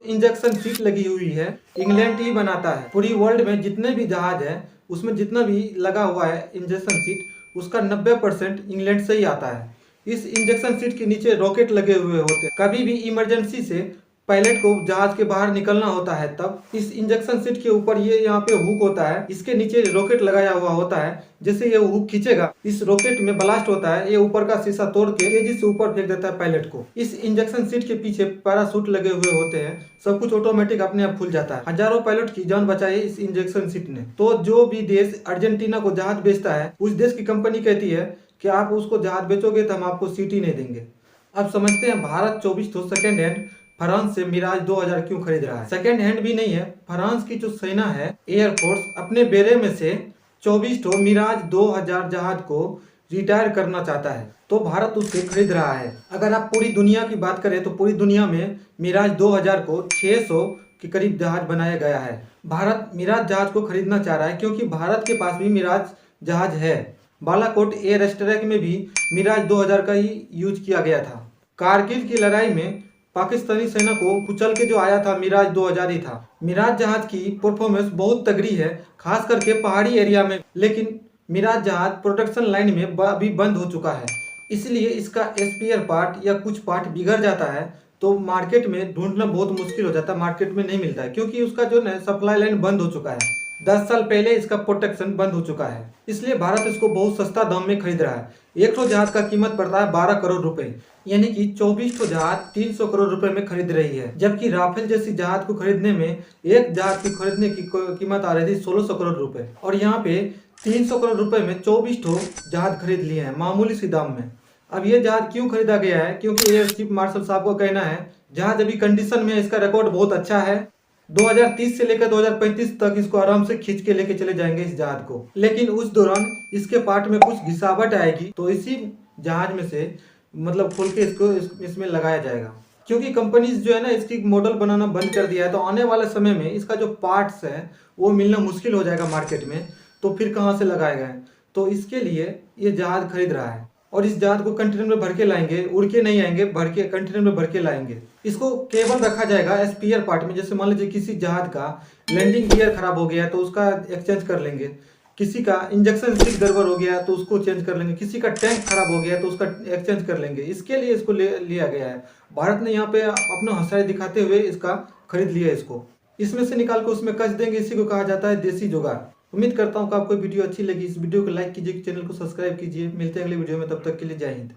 Injection seat लगी हुई है, इंग्लैंड ही बनाता है। पूरी वर्ल्ड में जितने भी जहाज है उसमें जितना भी लगा हुआ है इंजेक्शन सीट, उसका 90% इंग्लैंड से ही आता है। इस इंजेक्शन सीट के नीचे रॉकेट लगे हुए होते हैं। कभी भी इमरजेंसी से पायलट को जहाज के बाहर निकलना होता है तब इस इंजेक्शन सीट के ऊपर ये यहाँ पे हुक होता है, इसके नीचे रॉकेट लगाया हुआ होता है। जैसे ये हुक खींचेगा, इस रॉकेट में ब्लास्ट होता है, ये ऊपर का शीशा तोड़ के तेजी से ऊपर फेंक देता है पायलट को। इस इंजेक्शन सीट के पीछे पैराशूट लगे हुए होते हैं, सब कुछ ऑटोमेटिक अपने आप खुल जाता है। हजारों पायलट की जान बचाई है इस इंजेक्शन सीट ने। तो जो भी देश अर्जेंटीना को जहाज बेचता है, उस देश की कंपनी कहती है कि आप उसको जहाज बेचोगे तो हम आपको सीट ही नहीं देंगे। अब समझते हैं भारत 24 सेकेंड हैंड फ्रांस से मिराज 2000 क्यों खरीद रहा है। सेकेंड हैंड भी नहीं है, फ्रांस की जो सेना है एयरफोर्स अपने बेड़े में से 24 मिराज 2000 जहाज को रिटायर करना चाहता है, तो भारत उससे खरीद रहा है। अगर आप पूरी दुनिया की बात करें तो पूरी दुनिया में मिराज 2000 को 600 के करीब जहाज बनाया गया है। भारत मिराज जहाज को खरीदना चाह रहा है क्योंकि भारत के पास भी मिराज जहाज है। बालाकोट एयर स्ट्राइक में भी मिराज 2000 का ही यूज किया गया था। कारगिल की लड़ाई में पाकिस्तानी सेना को कुचल के जो आया था मिराज 2000 ही था। मिराज जहाज की परफॉर्मेंस बहुत तगड़ी है, खास करके पहाड़ी एरिया में। लेकिन मिराज जहाज प्रोडक्शन लाइन में अभी बंद हो चुका है, इसलिए इसका स्पेयर पार्ट या कुछ पार्ट बिगड़ जाता है तो मार्केट में ढूंढना बहुत मुश्किल हो जाता है, मार्केट में नहीं मिलता है क्योंकि उसका जो है सप्लाई लाइन बंद हो चुका है। 10 साल पहले इसका प्रोटेक्शन बंद हो चुका है, इसलिए भारत इसको बहुत सस्ता दाम में खरीद रहा है। एक ठो जहाज का कीमत पड़ता है 12 करोड़ रुपए, यानी कि 24 ठो जहाज 300 करोड़ रुपए में खरीद रही है। जबकि राफेल जैसी जहाज को खरीदने में एक जहाज की खरीदने की कीमत आ रही थी 1600 करोड़ रुपए, और यहाँ पे 300 करोड़ रुपए में 24 ठो जहाज खरीद लिए हैं मामूली सी दाम में। अब ये जहाज क्यों खरीदा गया है? क्योंकि एयर चीफ मार्शल साहब का कहना है जहाज अभी कंडीशन में, इसका रिकॉर्ड बहुत अच्छा है, 2030 से लेकर 2035 तक इसको आराम से खींच के लेके चले जाएंगे इस जहाज को। लेकिन उस दौरान इसके पार्ट में कुछ घिसावट आएगी तो इसी जहाज में से मतलब खोल के इसको इसमें लगाया जाएगा। क्योंकि कंपनीज जो है ना इसकी मॉडल बनाना बंद कर दिया है, तो आने वाले समय में इसका जो पार्ट्स है वो मिलना मुश्किल हो जाएगा मार्केट में, तो फिर कहाँ से लगाएगा। तो इसके लिए ये जहाज खरीद रहा है और इस जहाज को कंटेनर में भर के लाएंगे, उड़ के नहीं आएंगे, भर के कंटेनर में भर के लाएंगे। इसको केवल रखा जाएगा स्पेयर पार्ट में। जैसे मान लीजिए किसी जहाज का लैंडिंग गियर खराब हो गया तो उसका एक्सचेंज कर लेंगे, किसी का इंजेक्शन स्टिक गड़बड़ हो गया तो उसको चेंज कर लेंगे, किसी का टैंक खराब हो गया तो उसका एक्सचेंज कर लेंगे। इसके लिए इसको लिया गया है। भारत ने यहाँ पे अपना हौसला दिखाते हुए इसका खरीद लिया। इसको इसमें से निकाल कर उसमें कस देंगे, इसी को कहा जाता है देसी जुगाड़। उम्मीद करता हूँ कि आपको वीडियो अच्छी लगी। इस वीडियो को लाइक कीजिए, चैनल को सब्सक्राइब कीजिए। मिलते हैं अगले वीडियो में, तब तक के लिए जय हिंद।